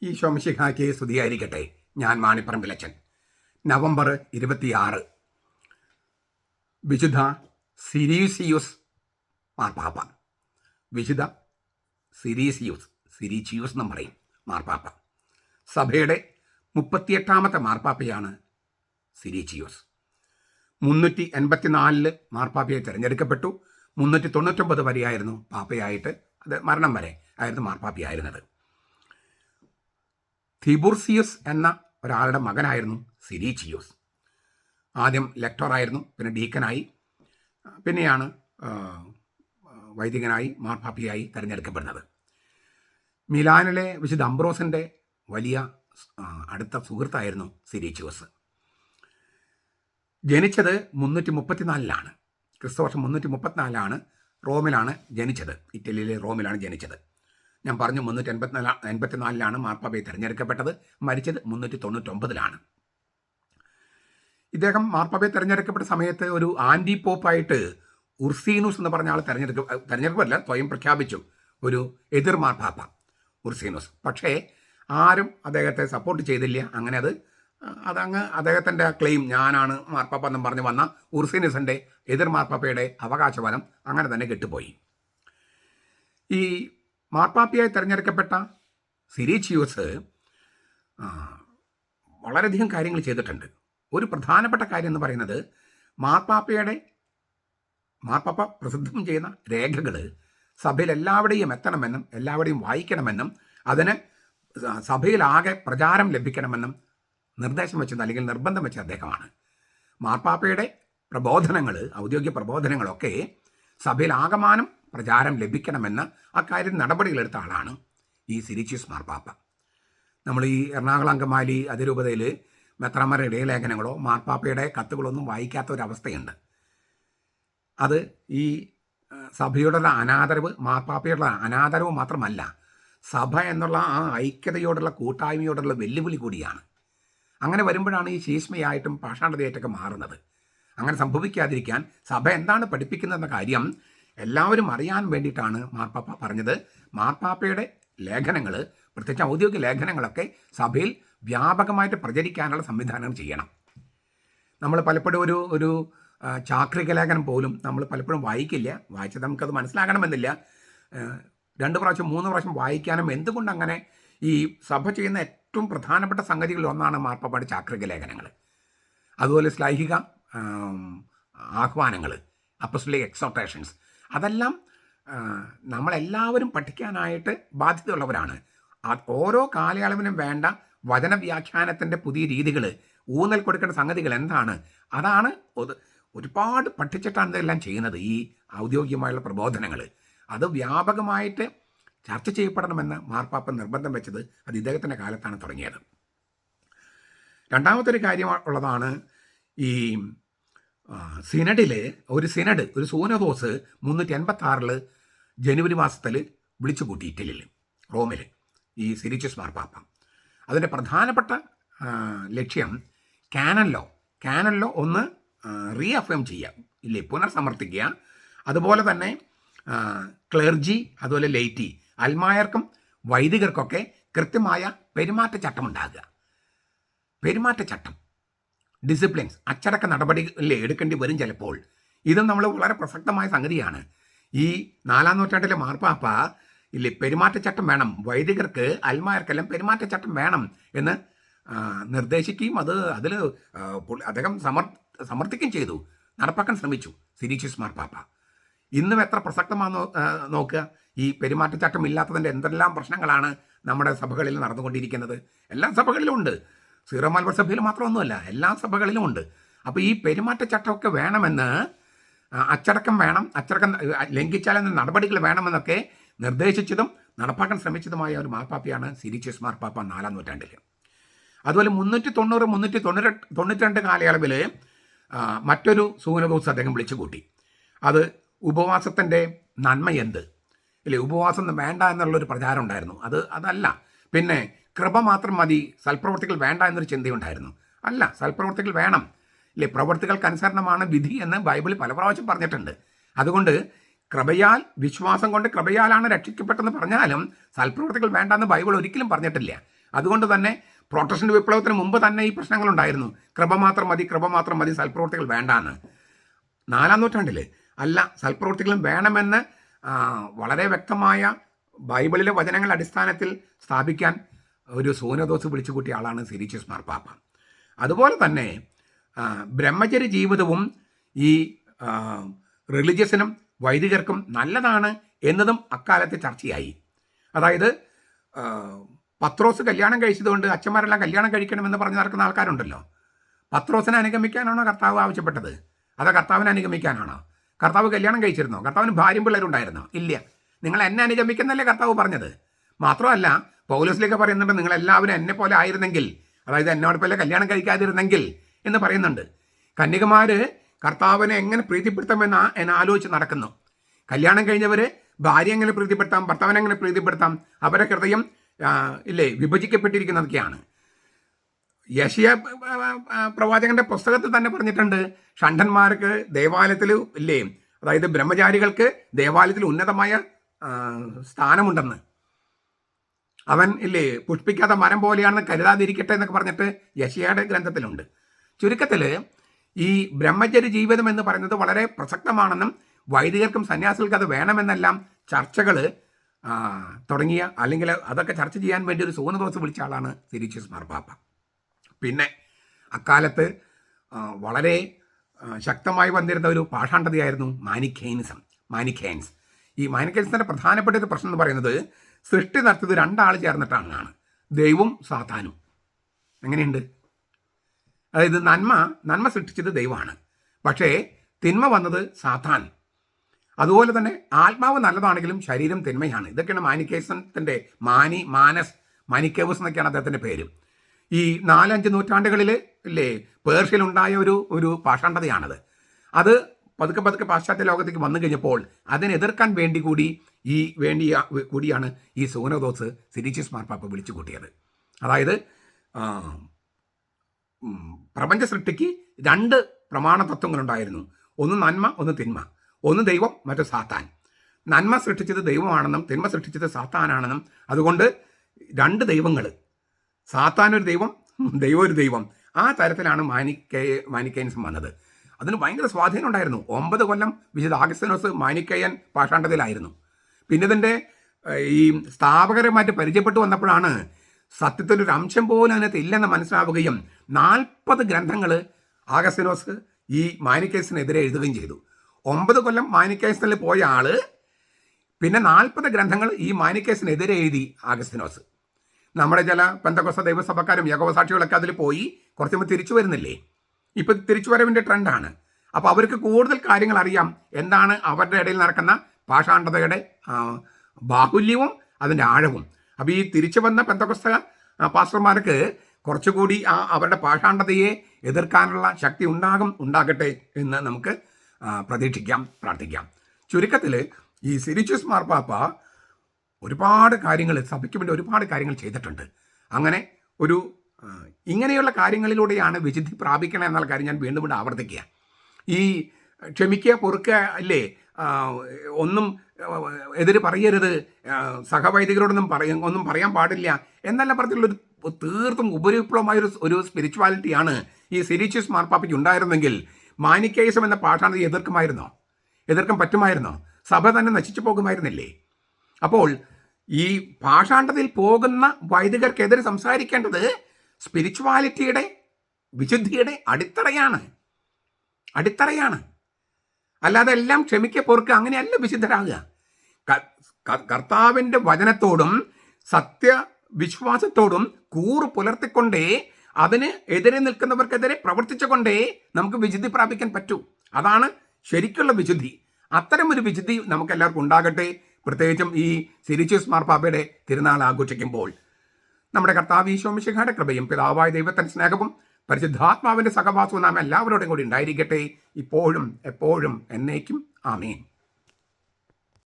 ഈശോ മിശിഹായ്ക്ക് സ്തുതിയായിരിക്കട്ടെ. ഞാൻ മാണിപ്പറമ്പിലച്ചൻ. നവംബർ 26 വിശുദ്ധ സിരീസിയൂസ് മാർപ്പാപ്പ. വിശുദ്ധ സിരീച്ചിയൂസ് എന്നും പറയും മാർപ്പാപ്പ. സഭയുടെ 38ാമത്തെ മാർപ്പാപ്പയാണ് സിരീച്ചിയൂസ്. 384 മാർപ്പാപ്പയെ തിരഞ്ഞെടുക്കപ്പെട്ടു. 399 വരെയായിരുന്നു പാപ്പയായിട്ട്, അത് മരണം വരെ ആയിരുന്നു മാർപ്പാപ്പയായിരുന്നത്. തിബുർസിയസ് എന്ന ഒരാളുടെ മകനായിരുന്നു സിരീച്ചിയൂസ്. ആദ്യം ലെക്ടറായിരുന്നു, പിന്നെ ഡീക്കനായി, പിന്നെയാണ് വൈദികനായി മാർപ്പാപ്പയായി തിരഞ്ഞെടുക്കപ്പെടുന്നത്. മിലാനിലെ വിശുദ്ധ അംബ്രോസിൻ്റെ വലിയ അടുത്ത സുഹൃത്തായിരുന്നു സിരീച്ചിയൂസ്. ജനിച്ചത് 334 ക്രിസ്തുവർഷം 334 റോമിലാണ് ജനിച്ചത്. ഇറ്റലിയിലെ റോമിലാണ് ജനിച്ചത്. ഞാൻ പറഞ്ഞു 384 മാർപ്പാപ്പയെ തിരഞ്ഞെടുക്കപ്പെട്ടത്. മരിച്ചത് 399. ഇദ്ദേഹം മാർപ്പാപ്പയെ തിരഞ്ഞെടുക്കപ്പെട്ട സമയത്ത് ഒരു ആൻറ്റി പോപ്പായിട്ട് ഉർസീനൂസ് എന്ന് പറഞ്ഞ ആൾ തിരഞ്ഞെടുക്കപ്പെടില്ല, സ്വയം പ്രഖ്യാപിച്ചു ഒരു എതിർ മാർപ്പാപ്പ ഉർസീനൂസ്. പക്ഷേ ആരും അദ്ദേഹത്തെ സപ്പോർട്ട് ചെയ്തില്ല. അങ്ങനെ അതങ്ങ് അദ്ദേഹത്തിൻ്റെ ക്ലെയിം, ഞാനാണ് മാർപ്പാപ്പ എന്നും പറഞ്ഞ് വന്ന ഉർസീനൂസിൻ്റെ എതിർ മാർപ്പാപ്പയുടെ അവകാശവാദം അങ്ങനെ തന്നെ കെട്ടുപോയി. ഈ മാർപ്പാപ്പയായി തിരഞ്ഞെടുക്കപ്പെട്ട സിരീച്ചിയൂസ് വളരെയധികം കാര്യങ്ങൾ ചെയ്തിട്ടുണ്ട്. ഒരു പ്രധാനപ്പെട്ട കാര്യം എന്ന് പറയുന്നത്, മാർപ്പാപ്പ പ്രസിദ്ധം ചെയ്യുന്ന രേഖകൾ സഭയിൽ എല്ലാവരുടെയും എത്തണമെന്നും എല്ലാവരുടെയും വായിക്കണമെന്നും അതിന് സഭയിലാകെ പ്രചാരം ലഭിക്കണമെന്നും നിർദ്ദേശം വെച്ചത്, അല്ലെങ്കിൽ നിർബന്ധം വെച്ച അദ്ദേഹമാണ്. മാർപ്പാപ്പയുടെ പ്രബോധനങ്ങൾ, ഔദ്യോഗിക പ്രബോധനങ്ങളൊക്കെ സഭയിൽ ആകമാനം പ്രചാരം ലഭിക്കണമെന്ന് അക്കാര്യം നടപടികളെടുത്ത ആളാണ് ഈ സിരീച്ചിയൂസ് മാർപ്പാപ്പ. നമ്മൾ ഈ എറണാകുളം അങ്കമാലി അതിരൂപതയിൽ മെത്രാന്മാരുടെ ഇടയലേഖനങ്ങളോ മാർപ്പാപ്പയുടെ കത്തുകളൊന്നും വായിക്കാത്ത ഒരവസ്ഥയുണ്ട്. അത് ഈ സഭയോടുള്ള അനാദരവ്, മാർപ്പാപ്പയോടുള്ള അനാദരവ് മാത്രമല്ല, സഭ എന്നുള്ള ആ ഐക്യതയോടുള്ള കൂട്ടായ്മയോടുള്ള വെല്ലുവിളി കൂടിയാണ്. അങ്ങനെ വരുമ്പോഴാണ് ഈ ശീഷ്മയായിട്ടും പാഷാണ്ഡതയായിട്ടൊക്കെ മാറുന്നത്. അങ്ങനെ സംഭവിക്കാതിരിക്കാൻ സഭ എന്താണ് പഠിപ്പിക്കുന്നതെന്ന കാര്യം എല്ലാവരും അറിയാൻ വേണ്ടിയിട്ടാണ് മാർപ്പാപ്പ പറഞ്ഞത്. മാർപ്പാപ്പയുടെ ലേഖനങ്ങൾ, പ്രത്യേകിച്ച് ഔദ്യോഗിക ലേഖനങ്ങളൊക്കെ സഭയിൽ വ്യാപകമായിട്ട് പ്രചരിക്കാനുള്ള സംവിധാനം ചെയ്യണം. നമ്മൾ പലപ്പോഴും ഒരു ചാക്രിക ലേഖനം പോലും നമ്മൾ പലപ്പോഴും വായിക്കില്ല. വായിച്ചത് നമുക്കത് മനസ്സിലാകണമെന്നില്ല. 2 പ്രാവശ്യം 3 പ്രാവശ്യം വായിക്കാനും. എന്തുകൊണ്ടങ്ങനെ? ഈ സഭ ചെയ്യുന്ന ഏറ്റവും പ്രധാനപ്പെട്ട സംഗതികളിൽ ഒന്നാണ് മാർപ്പാപ്പയുടെ ചാക്രിക ലേഖനങ്ങൾ. അതുപോലെ ശ്ലൈഹിക ആഹ്വാനങ്ങൾ, അപ്പസ്റ്റോലിക് എക്സോർട്ടേഷൻസ്, അതെല്ലാം നമ്മളെല്ലാവരും പഠിക്കാനായിട്ട് ബാധ്യതയുള്ളവരാണ്. ഓരോ കാലയളവിനും വേണ്ട വചനവ്യാഖ്യാനത്തിൻ്റെ പുതിയ രീതികൾ, ഊന്നൽ കൊടുക്കേണ്ട സംഗതികൾ എന്താണ്, അതാണ് ഒരുപാട് പഠിച്ചിട്ടാണ് ഇതെല്ലാം ചെയ്യുന്നത്. ഈ ഔദ്യോഗികമായുള്ള പ്രബോധനങ്ങൾ അത് വ്യാപകമായിട്ട് ചർച്ച ചെയ്യപ്പെടണമെന്ന് മാർപ്പാപ്പ നിർബന്ധം വെച്ചത് അത് ഇദ്ദേഹത്തിൻ്റെ കാലത്താണ് തുടങ്ങിയത്. രണ്ടാമത്തെ ഒരു കാര്യം ഉള്ളതാണ്, ഈ ഒരു സൂനദോസ് 386 ജനുവരി മാസത്തിൽ വിളിച്ചു കൂട്ടി ഇറ്റലിയിൽ, റോമിൽ, ഈ സിരീച്ചിയൂസ് മാർപ്പാപ്പ. അതിൻ്റെ പ്രധാനപ്പെട്ട ലക്ഷ്യം കാനൻ ലോ ഒന്ന് റീഅഫേം ചെയ്യുക, ഇല്ലേ, പുനർസമർത്ഥിക്കുക. അതുപോലെ തന്നെ ക്ലർജി, അതുപോലെ ലെയ്റ്റി, അൽമായർക്കും വൈദികർക്കൊക്കെ കൃത്യമായ പെരുമാറ്റച്ചട്ടം, ഡിസിപ്ലിൻസ്, അച്ചടക്ക നടപടികൾ എടുക്കേണ്ടി വരും ചിലപ്പോൾ. ഇതും നമ്മൾ വളരെ പ്രസക്തമായ സംഗതിയാണ്. ഈ 4-ാം നൂറ്റാണ്ടിലെ മാർപ്പാപ്പ ഇല്ലേ, പെരുമാറ്റച്ചട്ടം വേണം, വൈദികർക്ക് അൽമായർക്കെല്ലാം പെരുമാറ്റച്ചട്ടം വേണം എന്ന് നിർദ്ദേശിക്കുകയും അതിൽ അദ്ദേഹം സമർത്ഥിക്കുകയും ചെയ്തു, നടപ്പാക്കാൻ ശ്രമിച്ചു സിരീച്ചിയൂസ് മാർപ്പാപ്പ. ഇന്നും എത്ര പ്രസക്തമാണെന്ന് നോക്കുക. ഈ പെരുമാറ്റച്ചട്ടം ഇല്ലാത്തതിൻ്റെ എന്തെല്ലാം പ്രശ്നങ്ങളാണ് നമ്മുടെ സഭകളിൽ നടന്നുകൊണ്ടിരിക്കുന്നത്. എല്ലാ സഭകളിലും ഉണ്ട്, സീറോ മലബാർ സഭയിൽ മാത്രമൊന്നുമല്ല, എല്ലാ സഭകളിലും ഉണ്ട്. അപ്പോൾ ഈ പെരുമാറ്റച്ചട്ടമൊക്കെ വേണമെന്ന്, അച്ചടക്കം വേണം, അച്ചടക്കം ലംഘിച്ചാൽ നടപടികൾ വേണമെന്നൊക്കെ നിർദ്ദേശിച്ചതും നടപ്പാക്കാൻ ശ്രമിച്ചതുമായ ഒരു മാർപ്പാപ്പയാണ് സിരീച്ചിയൂസ് മാർപ്പാപ്പ 4-ാം നൂറ്റാണ്ടിൽ. അതുപോലെ 390-392 കാലയളവിൽ മറ്റൊരു സൂനദോസ് അദ്ദേഹം വിളിച്ചു കൂട്ടി. അത് ഉപവാസത്തിൻ്റെ നന്മ എന്ത്, ഇല്ലേ, ഉപവാസം വേണ്ട എന്നുള്ളൊരു പ്രചാരം ഉണ്ടായിരുന്നു. അതല്ല, പിന്നെ കൃപ മാത്രം മതി, സൽപ്രവർത്തികൾ വേണ്ട എന്നൊരു ചിന്തയുണ്ടായിരുന്നു. അല്ല, സൽപ്രവർത്തികൾ വേണം, ഇല്ലേ, പ്രവർത്തികൾക്കനുസരണമാണ് വിധി എന്ന് ബൈബിളിൽ പല പ്രാവശ്യം പറഞ്ഞിട്ടുണ്ട്. അതുകൊണ്ട് കൃപയാൽ, വിശ്വാസം കൊണ്ട് കൃപയാലാണ് രക്ഷിക്കപ്പെട്ടെന്ന് പറഞ്ഞാലും സൽപ്രവൃത്തികൾ വേണ്ടെന്ന് ബൈബിൾ ഒരിക്കലും പറഞ്ഞിട്ടില്ല. അതുകൊണ്ട് തന്നെ പ്രൊട്ടസ്റ്റന്റ് വിപ്ലവത്തിന് മുമ്പ് തന്നെ ഈ പ്രശ്നങ്ങളുണ്ടായിരുന്നു. കൃപ മാത്രം മതി, കൃപ മാത്രം മതി, സൽപ്രവൃത്തികൾ വേണ്ടാന്ന്. 4-ാം നൂറ്റാണ്ടിൽ അല്ല, സൽപ്രവൃത്തികളും വേണമെന്ന് വളരെ വ്യക്തമായ ബൈബിളിലെ വചനങ്ങളുടെ അടിസ്ഥാനത്തിൽ സ്ഥാപിക്കാൻ ഒരു സൂനദോസ് വിളിച്ചു കൂട്ടിയ ആളാണ് സിരിച്ചിയസ് മാർപ്പാപ്പ. അതുപോലെ തന്നെ ബ്രഹ്മചര്യ ജീവിതവും ഈ റിലീജിയസിനും വൈദികർക്കും നല്ലതാണ് എന്നതും അക്കാലത്ത് ചർച്ചയായി. അതായത് പത്രോസ് കല്യാണം കഴിച്ചതുകൊണ്ട് അച്ഛന്മാരെല്ലാം കല്യാണം കഴിക്കണമെന്ന് പറഞ്ഞു നടക്കുന്ന ആൾക്കാരുണ്ടല്ലോ. പത്രോസിനെ അനുഗമിക്കാനാണോ കർത്താവ് ആവശ്യപ്പെട്ടത്? അതോ കർത്താവിനെ അനുഗമിക്കാനാണോ? കർത്താവ് കല്യാണം കഴിച്ചിരുന്നോ? കർത്താവിന് ഭാര്യയും പിള്ളേരുണ്ടായിരുന്നോ? ഇല്ല. നിങ്ങൾ എന്നെ അനുഗമിക്കുന്നല്ലേ കർത്താവ് പറഞ്ഞത്. മാത്രമല്ല പൗലോസിലേക്ക് പറയുന്നുണ്ട്, നിങ്ങളെല്ലാവരും എന്നെ പോലെ ആയിരുന്നെങ്കിൽ, അതായത് എന്നോട് പോലെ കല്യാണം കഴിക്കാതിരുന്നെങ്കിൽ എന്ന് പറയുന്നുണ്ട്. കന്യകമാർ കർത്താവിനെ എങ്ങനെ പ്രീതിപ്പെടുത്താമെന്ന് ആലോചിച്ച് നടക്കുന്നു. കല്യാണം കഴിഞ്ഞവർ ഭാര്യ എങ്ങനെ പ്രീതിപ്പെടുത്താം, ഭർത്താവിനെ എങ്ങനെ പ്രീതിപ്പെടുത്താം, അവരുടെ ഹൃദയം വിഭജിക്കപ്പെട്ടിരിക്കുന്നതൊക്കെയാണ്. യെശയ്യാ പ്രവാചകന്റെ പുസ്തകത്തിൽ തന്നെ പറഞ്ഞിട്ടുണ്ട്, ഷണ്ഡന്മാർക്ക് ദേവാലയത്തിൽ അതായത് ബ്രഹ്മചാരികൾക്ക് ദേവാലയത്തിൽ ഉന്നതമായ സ്ഥാനമുണ്ടെന്ന്. അവൻ പുഷ്പിക്കാത്ത മരം പോലെയാണെന്ന് കരുതാതിരിക്കട്ടെ എന്നൊക്കെ പറഞ്ഞിട്ട് യെശയ്യായുടെ ഗ്രന്ഥത്തിലുണ്ട്. ചുരുക്കത്തിൽ ഈ ബ്രഹ്മചര്യ ജീവിതം എന്ന് പറയുന്നത് വളരെ പ്രസക്തമാണെന്നും വൈദികർക്കും സന്യാസികൾക്ക് അത് വേണമെന്നെല്ലാം ചർച്ചകൾ തുടങ്ങിയ, അല്ലെങ്കിൽ അതൊക്കെ ചർച്ച ചെയ്യാൻ വേണ്ടി ഒരു സൂനദോസ് വിളിച്ച ആളാണ് സിരിച്ചിയസ് മാർപ്പാപ്പ. പിന്നെ അക്കാലത്ത് വളരെ ശക്തമായി വന്നിരുന്ന ഒരു പാഷാണ്ഡതയായിരുന്നു മാനിക്കൈൻസ്. ഈ മാനിക്കൈൻസിൻ്റെ പ്രധാനപ്പെട്ട ഒരു പ്രശ്നം എന്ന് പറയുന്നത്, സൃഷ്ടി നടത്തിയത് 2 ആൾ ചേർന്നിട്ടാണ്, ദൈവവും സാത്താനും. എങ്ങനെയുണ്ട്? അതായത് നന്മ സൃഷ്ടിച്ചത് ദൈവമാണ്, പക്ഷേ തിന്മ വന്നത് സാത്താൻ. അതുപോലെ തന്നെ ആത്മാവ് നല്ലതാണെങ്കിലും ശരീരം തിന്മയാണ്. ഇതൊക്കെയാണ് മാനിക്കേസത്തിൻ്റെ മാനിക്കേവസ് എന്നൊക്കെയാണ് അദ്ദേഹത്തിൻ്റെ പേര്. ഈ 4-5 നൂറ്റാണ്ടുകളിൽ പേർഷ്യയിലുണ്ടായ ഒരു പാഷാണ്ഡതയാണത്. അത് പതുക്കെ പാശ്ചാത്യ ലോകത്തേക്ക് വന്നു കഴിഞ്ഞപ്പോൾ അതിനെ എതിർക്കാൻ കൂടിയാണ് ഈ സൂനദോസ് സിരിച്ചിയസ് മാർപ്പാപ്പ വിളിച്ചു കൂട്ടിയത്. അതായത് പ്രപഞ്ച സൃഷ്ടിക്ക് 2 പ്രമാണ തത്വങ്ങളുണ്ടായിരുന്നു. ഒന്ന് നന്മ, ഒന്ന് തിന്മ. ഒന്ന് ദൈവം, മറ്റു സാത്താൻ. നന്മ സൃഷ്ടിച്ചത് ദൈവമാണെന്നും തിന്മ സൃഷ്ടിച്ചത് സാത്താനാണെന്നും, അതുകൊണ്ട് 2 ദൈവങ്ങൾ, സാത്താൻ ഒരു ദൈവം, ദൈവം ഒരു ദൈവം. ആ തരത്തിലാണ് മാനിക്കൈൻസ് വന്നത്. അതിന് ഭയങ്കര സ്വാധീനം ഉണ്ടായിരുന്നു. 9 കൊല്ലം വിശുദ്ധ ആഗസ്തീനോസ് മാനിക്കയൻ പാഷാണ്ഡതയിലായിരുന്നു. പിന്നെ ഇതിൻ്റെ ഈ സ്ഥാപകരുമായിട്ട് പരിചയപ്പെട്ടു വന്നപ്പോഴാണ് സത്യത്തിൻ്റെ ഒരു അംശം പോലും അതിനകത്ത് ഇല്ലെന്ന് മനസ്സിലാവുകയും 40 ഗ്രന്ഥങ്ങൾ ആഗസ്തീനോസ് ഈ മാനിക്കൈസിനെതിരെ എഴുതുകയും ചെയ്തു. 9 കൊല്ലം മാനിക്കൈസിൽ പോയ ആള് പിന്നെ 40 ഗ്രന്ഥങ്ങൾ ഈ മാനിക്കൈസിനെതിരെ എഴുതി ആഗസ്തീനോസ്. നമ്മുടെ ചില പെന്തക്കോസ്ത ദൈവസഭക്കാരും യഹോവസാക്ഷികളൊക്കെ അതിൽ പോയി കുറച്ചുമ്പോൾ തിരിച്ചു വരുന്നില്ലേ? ഇപ്പം തിരിച്ചു വരവിൻ്റെ ട്രെൻഡാണ്. അപ്പോൾ അവർക്ക് കൂടുതൽ കാര്യങ്ങൾ അറിയാം, എന്താണ് അവരുടെ ഇടയിൽ നടക്കുന്ന പാഷാണ്ഡതയുടെ ബാഹുല്യവും അതിൻ്റെ ആഴവും. അപ്പോൾ ഈ തിരിച്ചു വന്ന പെന്തക്കോസ്ത പാസ്റ്റർമാർക്ക് കുറച്ചുകൂടി അവരുടെ പാഷാണ്ഡതയെ എതിർക്കാനുള്ള ശക്തി ഉണ്ടാകട്ടെ എന്ന് നമുക്ക് പ്രതീക്ഷിക്കാം, പ്രാർത്ഥിക്കാം. ചുരുക്കത്തിൽ ഈ സിരിച്ചിയസ് മാർപ്പാപ്പ ഒരുപാട് കാര്യങ്ങൾ സഭയ്ക്ക് വേണ്ടി ഒരുപാട് കാര്യങ്ങൾ ചെയ്തിട്ടുണ്ട്. അങ്ങനെ ഇങ്ങനെയുള്ള കാര്യങ്ങളിലൂടെയാണ് വിശുദ്ധി പ്രാപിക്കണം എന്നുള്ള കാര്യം ഞാൻ വീണ്ടും ആവർത്തിക്കുക. ഈ ക്ഷമിക്കുക, പൊറുക്കുക ഒന്നും എതിര് പറയരുത്, സഹവൈദികരോടൊന്നും ഒന്നും പറയാൻ പാടില്ല എന്നെല്ലാം പറഞ്ഞിട്ടുള്ളൊരു തീർത്തും ഉപരിവിപ്ലവമായ ഒരു സ്പിരിച്വാലിറ്റിയാണ് ഈ സിരിച്ചിയസ് മാർപ്പാപ്പയ്ക്ക് ഉണ്ടായിരുന്നെങ്കിൽ മാനിക്കൈസം എന്ന പാഷാണ്ഡത എതിർക്കാൻ പറ്റുമായിരുന്നോ? സഭ തന്നെ നശിച്ചു പോകുമായിരുന്നില്ലേ? അപ്പോൾ ഈ പാഷാണ്ഡതയിൽ പോകുന്ന വൈദികർക്കെതിരെ സംസാരിക്കേണ്ടത് സ്പിരിച്വാലിറ്റിയുടെ, വിശുദ്ധിയുടെ അടിത്തറയാണ്. അല്ലാതെ എല്ലാം ക്ഷമിക്കുക, പൊറുക്കുക അങ്ങനെയല്ല വിശുദ്ധരാകുക. കർത്താവിൻ്റെ വചനത്തോടും സത്യവിശ്വാസത്തോടും കൂറ് പുലർത്തിക്കൊണ്ടേ അതിന് എതിരെ നിൽക്കുന്നവർക്കെതിരെ പ്രവർത്തിച്ചുകൊണ്ടേ നമുക്ക് വിശുദ്ധി പ്രാപിക്കാൻ പറ്റൂ. അതാണ് ശരിക്കുള്ള വിശുദ്ധി. അത്തരമൊരു വിശുദ്ധി നമുക്ക് എല്ലാവർക്കും ഉണ്ടാകട്ടെ. പ്രത്യേകിച്ചും ഈ സിരിച്ചിയസ് മാർപ്പാപ്പയുടെ തിരുനാൾ ആഘോഷിക്കുമ്പോൾ നമ്മുടെ കർത്താവ് ഈശോ മിശിഹായുടെ കൃപയും പിതാവായ ദൈവത്തിൻ്റെ സ്നേഹവും പരിശുദ്ധാത്മാവിൻ്റെ സഹവാസവും നാം എല്ലാവരോടും കൂടി ഉണ്ടായിരിക്കട്ടെ, ഇപ്പോഴും എപ്പോഴും എന്നേക്കും. ആമേൻ.